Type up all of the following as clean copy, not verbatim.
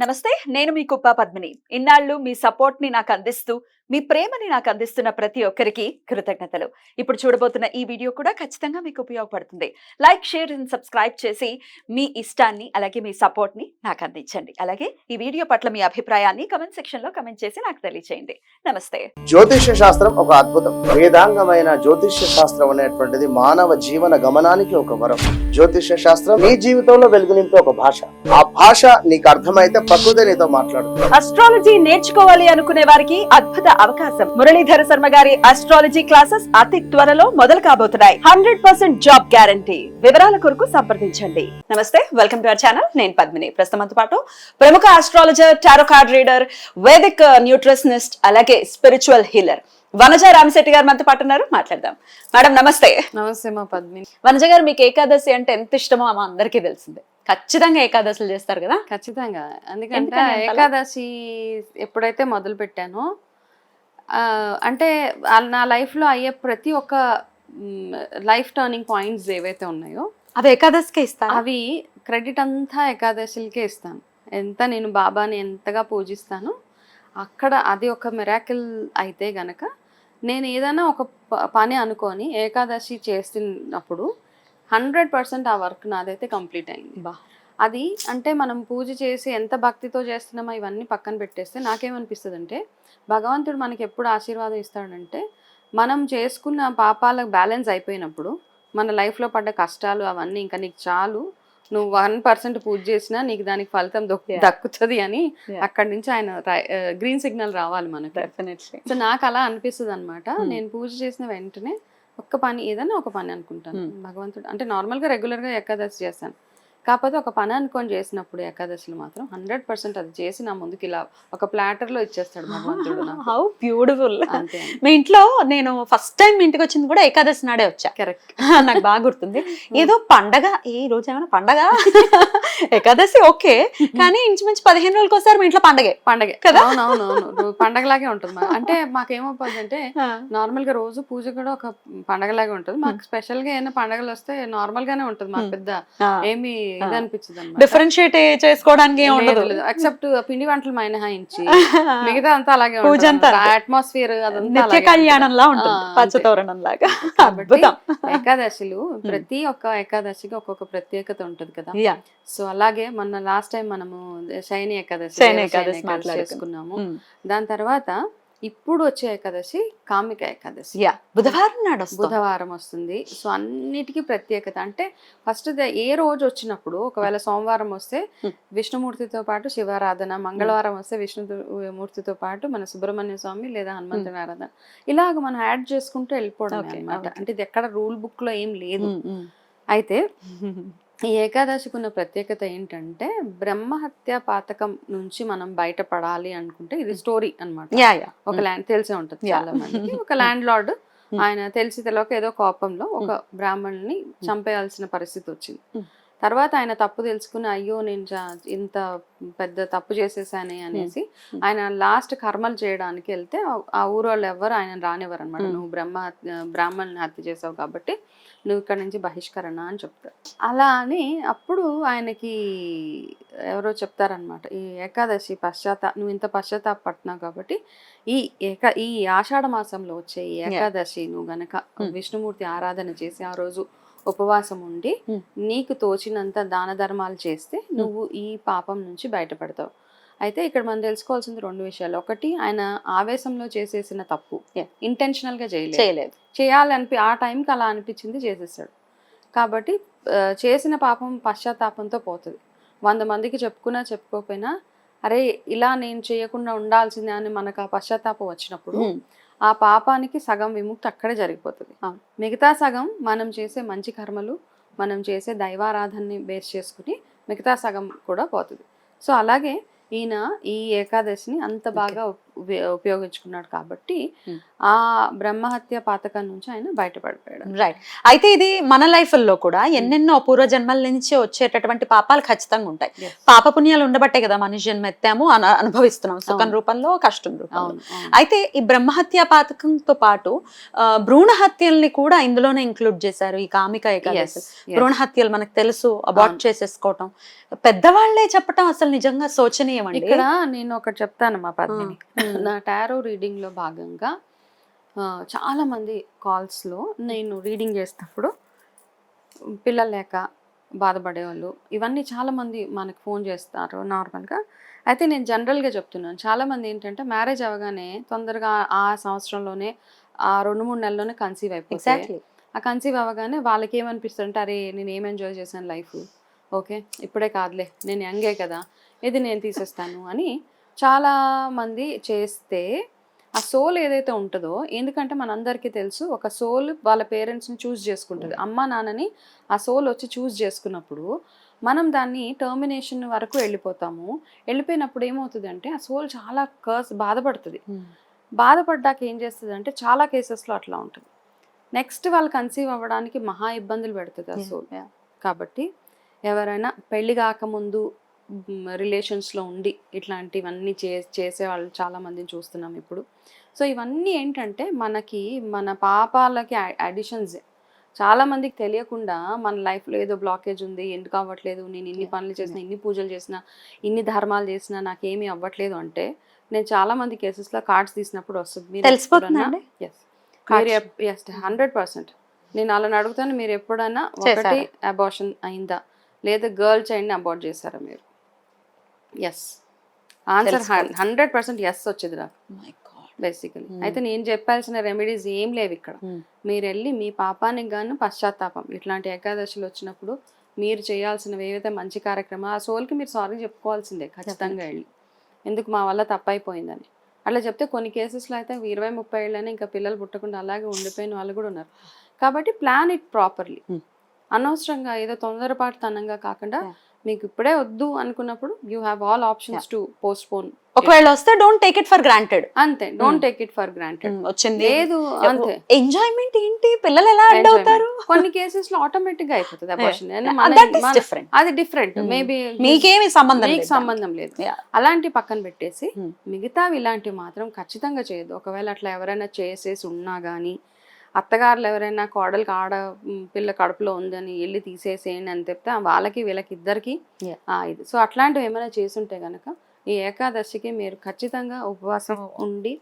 నమస్తే, నేను మీ కుప్ప పద్మిని. ఇన్నాళ్ళు మీ సపోర్ట్‌ని నాకందిస్తూ, మీ ప్రేమని నాకందిస్తున్న ప్రతి ఒక్కరికి కృతజ్ఞతలు. ఇప్పుడు చూడబోతున్న ఈ వీడియో కూడా ఖచ్చితంగా మీకు ఉపయోగపడుతుంది. లైక్, షేర్ అండ్ సబ్స్క్రైబ్ చేసి మీ ఇష్టాన్ని అలాగే మీ సపోర్ట్‌ని నాకందించండి. అలాగే ఈ వీడియో పట్ల మీ అభిప్రాయాన్ని కామెంట్ సెక్షన్‌లో కామెంట్ చేసి నాకు తెలియజేయండి. నమస్తే. జ్యోతిష్య శాస్త్రం ఒక అద్భుతం. వేదాంగమైన జ్యోతిష్య శాస్త్రం అనేటువంటిది మానవ జీవన గమనానికి ఒక వరం. జ్యోతిష్య శాస్త్రం నీ జీవితంలో వెలుగునింపే ఒక భాష. ఆ భాష నీకు అర్థమైతే ప్రకృతి నీతో మాట్లాడుతుంది. అస్ట్రాలజీ నేర్చుకోవాలి అనుకునే వారికి అద్భుత అవకాశం. మురళీధర శర్మ గారి అస్ట్రాలజీ క్లాసెస్ అతి త్వరలో మొదలు కాబోతున్నాయి. 100% జాబ్ గ్యారంటీ. వివరాల కొరకు సంప్రదించండి. నమస్తే, వెల్కమ్ టు అవర్ ఛానల్. నేను పద్మిని. ప్రస్తుతంతో పాటు ప్రముఖ astrologer, tarot card reader, Vedic nutritionist అలాగే స్పిరిచువల్ హీలర్ వనజ రామశెట్టి గారు మనతో పాటు ఉన్నారు. మాట్లాడదాం. మేడం నమస్తే. నమస్తే మా పద్మిని. వనజ గారు, మీకు ఏకాదశి అంటే ఎంత ఇష్టమో మా అందరికీ తెలిసిందే. ఖచ్చితంగా ఏకాదశులు చేస్తారు కదా? ఖచ్చితంగా. ఎందుకంటే ఏకాదశి ఎప్పుడైతే మొదలు పెట్టానో అంటే నా లైఫ్లో అయ్యే ప్రతి ఒక్క లైఫ్ టర్నింగ్ పాయింట్స్ ఏవైతే ఉన్నాయో అవి ఏకాదశికే ఇస్తాను. అవి క్రెడిట్ అంతా ఏకాదశిలకే ఇస్తాను. ఎంత నేను బాబాని ఎంతగా పూజిస్తానో అక్కడ అది ఒక మిరాకిల్ అయితే గనక నేను ఏదైనా ఒక పని అనుకొని ఏకాదశి చేస్తున్నప్పుడు 100% ఆ వర్క్ నాదైతే కంప్లీట్ అయింది. అది అంటే మనం పూజ చేసి ఎంత భక్తితో చేస్తున్నామో ఇవన్నీ పక్కన పెట్టేస్తే నాకేమనిపిస్తుంది అంటే భగవంతుడు మనకి ఎప్పుడు ఆశీర్వాదం ఇస్తాడంటే మనం చేసుకున్న పాపాలకు బ్యాలెన్స్ అయిపోయినప్పుడు మన లైఫ్లో పడ్డ కష్టాలు అవన్నీ ఇంకా నీకు చాలు, నువ్వు 1% పూజ చేసినా నీకు దానికి ఫలితం దక్కుతుంది అని అక్కడి నుంచి ఆయన గ్రీన్ సిగ్నల్ రావాలి మనకు. డెఫినెట్లీ. సో నాకు అలా అనిపిస్తుంది అనమాట. నేను పూజ చేసిన వెంటనే ఒక్క పని ఏదైనా ఒక పని అనుకుంటాను భగవంతుడు. అంటే నార్మల్గా రెగ్యులర్గా ఏకాదశి చేస్తాను, కాకపోతే ఒక పని అనుకొని చేసినప్పుడు ఏకాదశిలో మాత్రం 100% అది చేసి నా ముందుకు ఇలా ఒక ప్లాటర్ లో ఇచ్చేస్తాడు భగవంతుడు. How beautiful. అంతే. మీ ఇంట్లో నేను ఫస్ట్ టైం ఇంటికి వచ్చింది కూడా ఏకాదశి నాడే వచ్చా. కరెక్ట్. నాకు బాగా గుర్తుంది. ఏదో పండగ, ఈ రోజు ఏమైనా పండగ ఏకాదశి ఓకే, కానీ ఇంచుమించు 15 రోజులకి ఒకసారి మీ ఇంట్లో పండగే కదా? అవునవును, పండగలాగే ఉంటుంది. అంటే మాకేమవుతుంది అంటే నార్మల్ గా రోజు పూజ కూడా ఒక పండగలాగే ఉంటుంది. మాకు స్పెషల్ గా ఏమైనా పండగలు వస్తే నార్మల్ గానే ఉంటుంది. మాకు పెద్ద ఏమి ఇది అనిపించదు అన్నమాట. డిఫరెన్షియేట్ చేసుకోవడానికి ఉండదు, ఎక్సెప్ట్ పిండి వంటలు మైనహాయించి మిగతా అంతా అలాగే పూజ అంతా అట్మాస్ఫియర్ అదంతా నిత్య కళ్యాణంలా ఉంటుంది, పచ్చతోరణం లాగా. అద్భుతం. ఏకాదశిలు ప్రతి ఒక్క ఏకాదశికి ఒక్కొక్క ప్రత్యేకత ఉంటది కదా. సో అలాగే మొన్న లాస్ట్ టైం మనము శయని ఏకాదశి చేసుకున్నాము. దాని తర్వాత ఇప్పుడు వచ్చే ఏకాదశి కామిక ఏకాదశి. బుధవారం వస్తుంది. సో అన్నిటికీ ప్రత్యేకత అంటే ఫస్ట్ ఏ రోజు వచ్చినప్పుడు ఒకవేళ సోమవారం వస్తే విష్ణుమూర్తితో పాటు శివారాధన, మంగళవారం వస్తే విష్ణుమూర్తితో పాటు మన సుబ్రహ్మణ్య స్వామి లేదా హనుమంతుని ఆరాధన, ఇలాగ మనం యాడ్ చేసుకుంటూ వెళ్ళిపోవడం అనమాట. అంటే ఇది ఎక్కడ రూల్ బుక్ లో ఏం లేదు. అయితే ఈ ఏకాదశికి ఉన్న ప్రత్యేకత ఏంటంటే బ్రహ్మహత్య పాతకం నుంచి మనం బయటపడాలి అనుకుంటే ఇది స్టోరీ అనమాట. ఒక ల్యాండ్ తెలిసే ఉంటుంది చాలా మందికి. ఒక ల్యాండ్ లార్డ్ ఆయన తెలిసి తెలియక ఏదో కోపంలో ఒక బ్రాహ్మణుని చంపేయాల్సిన పరిస్థితి వచ్చింది. తర్వాత ఆయన తప్పు తెలుసుకుని అయ్యో నేను ఇంత పెద్ద తప్పు చేసేసానే అనేసి ఆయన లాస్ట్ కర్మలు చేయడానికి వెళ్తే ఆ ఊరు వాళ్ళు ఎవరు ఆయన రానివ్వరు అనమాట. నువ్వు బ్రాహ్మణుని హత్య చేసావు కాబట్టి నువ్వు ఇక్కడ నుంచి బహిష్కరణ అని చెప్తారు. అలా అని అప్పుడు ఆయనకి ఎవరో చెప్తారనమాట, ఈ ఏకాదశి నువ్వు ఇంత పశ్చాత్తాపడుతున్నావు కాబట్టి ఈ ఆషాఢ మాసంలో వచ్చే ఈ ఏకాదశి నువ్వు గనక విష్ణుమూర్తి ఆరాధన చేసి ఆ రోజు ఉపవాసం ఉండి నీకు తోచినంత దాన ధర్మాలు చేస్తే నువ్వు ఈ పాపం నుంచి బయటపడతావు. అయితే ఇక్కడ మనం తెలుసుకోవాల్సింది 2 విషయాలు. ఒకటి, ఆయన ఆవేశంలో చేసేసిన తప్పు ఇంటెన్షనల్ గా చేయాలనిపి ఆ టైంకి అలా అనిపించింది చేసేసాడు. కాబట్టి చేసిన పాపం పశ్చాత్తాపంతో పోతుంది. 100 మందికి చెప్పుకున్నా చెప్పుకోకపోయినా అరే ఇలా నేను చేయకుండా ఉండాల్సిందే అని మనకు ఆ పశ్చాత్తాపం వచ్చినప్పుడు ఆ పాపానికి సగం విముక్తి అక్కడే జరిగిపోతుంది. మిగతా సగం మనం చేసే మంచి కర్మలు, మనం చేసే దైవారాధనని బేస్ చేసుకుని మిగతా సగం కూడా పోతుంది. సో అలాగే ఈయన ఈ ఏకాదశిని అంత బాగా ఉపయోగించుకున్నాడు కాబట్టి ఆ బ్రహ్మహత్య పాతకం నుంచి ఆయన బయటపడిపోయాడు. రైట్. అయితే ఇది మన లైఫ్ లో కూడా ఎన్నెన్నో పూర్వ జన్మల నుంచి వచ్చేటటువంటి పాపాలు ఖచ్చితంగా ఉంటాయి. పాప పుణ్యాలు ఉండబట్టే కదా మనిషి జన్మ ఎత్తాము, అనుభవిస్తున్నాం సుఖం రూపంలో, కష్టం రూపంలో. అయితే ఈ బ్రహ్మహత్య పాతకంతో పాటు భ్రూణ హత్యల్ని కూడా ఇందులోనే ఇంక్లూడ్ చేశారు ఈ కామిక ఏకాదశి. భ్రూణ హత్యలు మనకు తెలుసు, అబార్ట్ చేసేసుకోవటం పెద్దవాళ్లే చెప్పటం అసలు నిజంగా శోచనీయం అండి. ఇక్కడ నేను ఒకటి చెప్తాను మా పద్మిని, నా టారో రీడింగ్ లో భాగంగా చాలా మంది కాల్స్ లో నేను రీడింగ్ చేసినప్పుడు పిల్లలు లేక బాధపడేవాళ్ళు ఇవన్నీ చాలా మంది మనకు ఫోన్ చేస్తారు నార్మల్గా. అయితే నేను జనరల్గా చెప్తున్నాను, చాలా మంది ఏంటంటే మ్యారేజ్ అవ్వగానే తొందరగా ఆ సంవత్సరంలోనే ఆ 2-3 నెలల్లోనే కన్సీవ్ అయిపోతాయి. ఆ కన్సీవ్ అవ్వగానే వాళ్ళకి ఏమనిపిస్తుంటే, అరే నేను ఏం ఎంజాయ్ చేశాను లైఫ్, ఓకే ఇప్పుడే కాదులే నేను యంగే కదా, ఇది నేను తీసేస్తాను అని చాలా మంది చేస్తే ఆ సోల్ ఏదైతే ఉంటుందో, ఎందుకంటే మనందరికీ తెలుసు ఒక సోల్ వాళ్ళ పేరెంట్స్ని చూస్ చేసుకుంటుంది, అమ్మ నాన్నని ఆ సోల్ వచ్చి చూస్ చేసుకున్నప్పుడు మనం దాన్ని టర్మినేషన్ వరకు వెళ్ళిపోతాము. వెళ్ళిపోయినప్పుడు ఏమవుతుంది అంటే ఆ సోల్ చాలా బాధపడుతుంది. బాధపడ్డాక ఏం చేస్తుంది అంటే చాలా కేసెస్లో అట్లా ఉంటుంది. నెక్స్ట్ వాళ్ళు కన్సీవ్ అవ్వడానికి మహా ఇబ్బందులు పెడుతుంది ఆ సోల్. కాబట్టి ఎవరైనా పెళ్లి కాకముందు రిలేషన్స్లో ఉండి ఇట్లాంటివన్నీ చేసే వాళ్ళు చాలా మందిని చూస్తున్నాం ఇప్పుడు. సో ఇవన్నీ ఏంటంటే మనకి మన పాపాలకి అడిషన్స్. చాలా మందికి తెలియకుండా మన లైఫ్లో ఏదో బ్లాకేజ్ ఉంది, ఎందుకు అవ్వట్లేదు, నేను ఇన్ని పనులు చేసినా, ఇన్ని పూజలు చేసినా, ఇన్ని ధర్మాలు చేసినా నాకేమీ అవ్వట్లేదు అంటే నేను చాలా మంది కేసెస్లో కార్డ్స్ తీసినప్పుడు వస్తుంది. తెలిసిపోతుందండి. 100%. నేను అలా అడుగుతాను, మీరు ఎప్పుడైనా ఒకటి అబార్షన్ అయిందా లేదా గర్ల్ చైల్డ్ని అబార్ట్ చేశారా మీరు? ఎస్ ఆన్సర్ 100% ఎస్ వచ్చింది నాకు బేసికలీ. అయితే నేను చెప్పాల్సిన రెమెడీస్ ఏం లేవు ఇక్కడ. మీరు వెళ్ళి మీ పాపానికి గాను పశ్చాత్తాపం, ఇట్లాంటి ఏకాదశులు వచ్చినప్పుడు మీరు చేయాల్సినవి ఏవైతే మంచి కార్యక్రమాలు, ఆ సోల్కి మీరు సారీ చెప్పుకోవాల్సిందే ఖచ్చితంగా వెళ్ళి, ఎందుకు మా వల్ల తప్పైపోయిందని. అట్లా చెప్తే కొన్ని కేసెస్లో అయితే 20-30 ఏళ్ళని ఇంకా పిల్లలు పుట్టకుండా అలాగే ఉండిపోయిన వాళ్ళు కూడా ఉన్నారు. కాబట్టి ప్లాన్ ఇట్ ప్రాపర్లీ. అనవసరంగా ఏదో తొందరపాటుతనంగా కాకుండా మీకు ఇప్పుడే వద్దు అనుకున్నప్పుడు you have all options to postpone. ఒకవేళ వస్తే don't take it for granted. అంతే, don't take it for granted. వచ్చింది లేదు అంతే. ఎంజాయ్మెంట్ ఏంటి, పిల్లలు ఎలా అడ్డు అవుతారు? కొన్ని కేసెస్ లో ఆటోమేటిక్ గా అయిపోతుంది అబార్షన్. అది డిఫరెంట్. మేబీ మీకేమి సంబంధం లేదు. అలాంటి పక్కన పెట్టేసి మిగతావి ఇలాంటివి మాత్రం ఖచ్చితంగా చేయదు. ఒకవేళ అట్లా ఎవరైనా చేసేసి ఉన్నా గానీ, అత్తగారులు ఎవరైనా కోడలికి పిల్ల కడుపులో ఉందని వెళ్ళి తీసేసేయండి అని చెప్తే వాళ్ళకి వీళ్ళకి ఇద్దరికి ఇది. సో అట్లాంటివి ఏమైనా చేసుంటే గనక ఈ ఏకాదశికి మీరు ఖచ్చితంగా ఉపవాసం ఉండి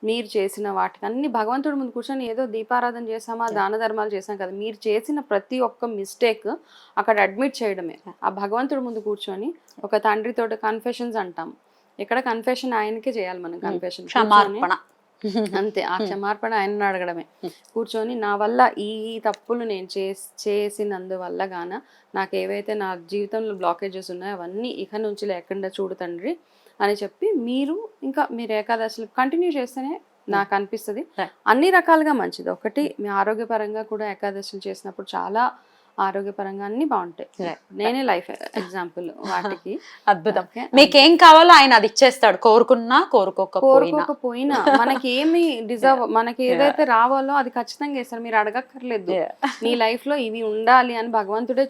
మీరు చేసిన వాటికి అన్ని భగవంతుడి ముందు కూర్చొని ఏదో దీపారాధన చేసామా, దాన ధర్మాలు చేసాం కదా, మీరు చేసిన ప్రతి ఒక్క మిస్టేక్ అక్కడ అడ్మిట్ చేయడమే. ఆ భగవంతుడి ముందు కూర్చొని ఒక తండ్రితోటి కన్ఫెషన్స్ అంటాం, ఇక్కడ కన్ఫెషన్ ఆయనకే చేయాలి మనం. కన్ఫెషన్ అంతే, ఆ క్షమార్పణ ఆయనను అడగడమే. కూర్చొని నా వల్ల ఈ తప్పులు నేను చేసినందువల్ల గాన నాకు ఏవైతే నా జీవితంలో బ్లాకేజెస్ ఉన్నాయో అవన్నీ ఇక నుంచి లేకుండా చూడు తండ్రి అని చెప్పి మీరు ఏకాదశిలో కంటిన్యూ చేస్తేనే నాకు అనిపిస్తుంది అన్ని రకాలుగా మంచిది. ఒకటి మీ ఆరోగ్యపరంగా కూడా ఏకాదశిలు చేసినప్పుడు చాలా ఆరోగ్యపరంగా అన్ని బాగుంటాయి. నేనే లైఫ్ ఎగ్జాంపుల్ వాటికి. అద్భుతం. మీకేం కావాలో ఆయన అది ఇచ్చేస్తాడు, కోరుకున్నా కోరుకోకపోయినా. మనకి ఏమి డిజర్వ్, మనకి ఏదైతే రావాలో అది ఖచ్చితంగా ఇస్తారు. మీరు అడగక్కర్లేదు. మీ లైఫ్ లో ఇవి ఉండాలి అని భగవంతుడే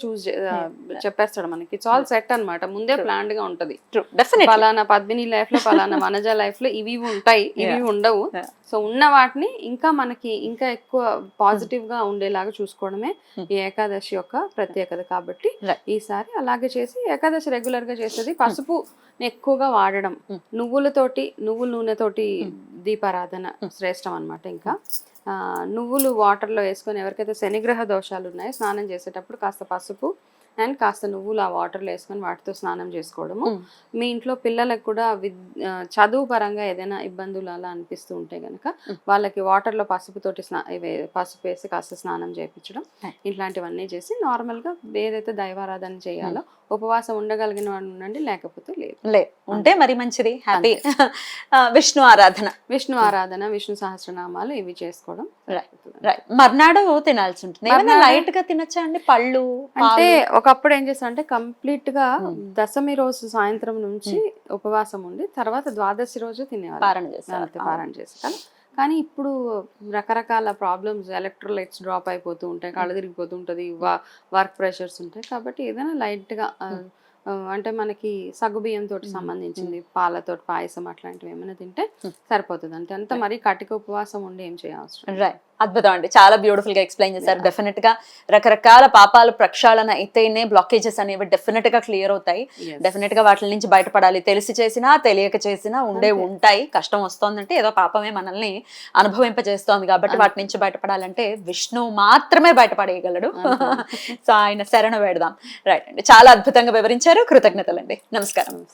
చెప్పేస్తాడు మనకి. ఇట్స్ ఆల్ సెట్ అన్నమాట, ముందే ప్లాన్డ్ గా ఉంటది. పలానా పద్మిని లైఫ్ లో, పలానా వనజ లైఫ్ లో ఇవి ఉంటాయి, ఇవి ఉండవు. సో ఉన్న వాటిని ఇంకా ఎక్కువ పాజిటివ్ గా ఉండేలాగా చూసుకోవడమే ఈ ఏకాదశి యొక్క ప్రత్యేకత. కాబట్టి ఈసారి అలాగే చేసి ఏకాదశి రెగ్యులర్ గా చేసేది పసుపు ఎక్కువగా వాడడం, నువ్వుల నూనెతోటి దీపారాధన శ్రేష్టం అన్నమాట. ఇంకా నువ్వులు వాటర్లో వేసుకొని ఎవరికైతే శనిగ్రహ దోషాలు ఉన్నాయో స్నానం చేసేటప్పుడు కాస్త పసుపు అండ్ కాస్త నువ్వులు ఆ వాటర్లో వేసుకొని వాటితో స్నానం చేసుకోవడము. మీ ఇంట్లో పిల్లలకు కూడా చదువు పరంగా ఏదైనా ఇబ్బందులు అలా అనిపిస్తూ ఉంటే గనక వాళ్ళకి వాటర్లో పసుపుతోటి పసుపు వేసి కాస్త స్నానం చేయించడం, ఇట్లాంటివన్నీ చేసి నార్మల్గా ఏదైతే దైవారాధన చేయాలో ఉపవాసం ఉండగలిగిన వాడు ఉండండి, లేకపోతే లేదు ఉంటే మరి మంచిది. హ్యాపీ. విష్ణు ఆరాధన, విష్ణు సహస్రనామాలు ఇవి చేసుకోవడం రైట్. మర్నాడు తినాల్సి ఉంటుంది. ఏమైనా మర్నాడు- లైట్ గా తినచ్చా అండి? పళ్ళు, అంటే పాలు? ఒకప్పుడు ఏం చేస్తా అంటే కంప్లీట్ గా దశమి రోజు సాయంత్రం నుంచి ఉపవాసం ఉండి తర్వాత ద్వాదశి రోజు తినేవాళ్ళు, పారణ చేస్తారు. అంతే పారాయణ చేస్తారు. కానీ ఇప్పుడు రకరకాల ప్రాబ్లమ్స్, ఎలక్ట్రోలైట్స్ డ్రాప్ అయిపోతూ ఉంటాయి, కళ్ళు తిరిగిపోతూ ఉంటుంది, వర్క్ ప్రెషర్స్ ఉంటాయి. కాబట్టి ఏదైనా లైట్ గా అంటే మనకి సగ్గుబియ్యం తోటి సంబంధించింది, పాలతోటి పాయసం అట్లాంటివి ఏమైనా తింటే సరిపోతుంది. అంటే అంత మరీ కటిక ఉపవాసం ఉండి ఏం చేయవసరం. రైట్. అద్భుతం అండి, చాలా బ్యూటిఫుల్ గా ఎక్స్ప్లెయిన్ చేశారు. డెఫినెట్ గా రకరకాల పాపాలు ప్రక్షాళన అయితేనే బ్లాకేజెస్ అనేవి డెఫినెట్ గా క్లియర్ అవుతాయి. డెఫినెట్ గా వాటి నుంచి బయటపడాలి. తెలిసి చేసినా తెలియక చేసినా ఉంటాయి. కష్టం వస్తోందంటే ఏదో పాపమే మనల్ని అనుభవింపజేస్తోంది కాబట్టి వాటి నుంచి బయటపడాలంటే విష్ణువు మాత్రమే బయటపడేయగలడు. సో ఆయన శరణ వేడదాం. రైట్ అండి, చాలా అద్భుతంగా వివరించారు. కృతజ్ఞతలండి. నమస్కారం.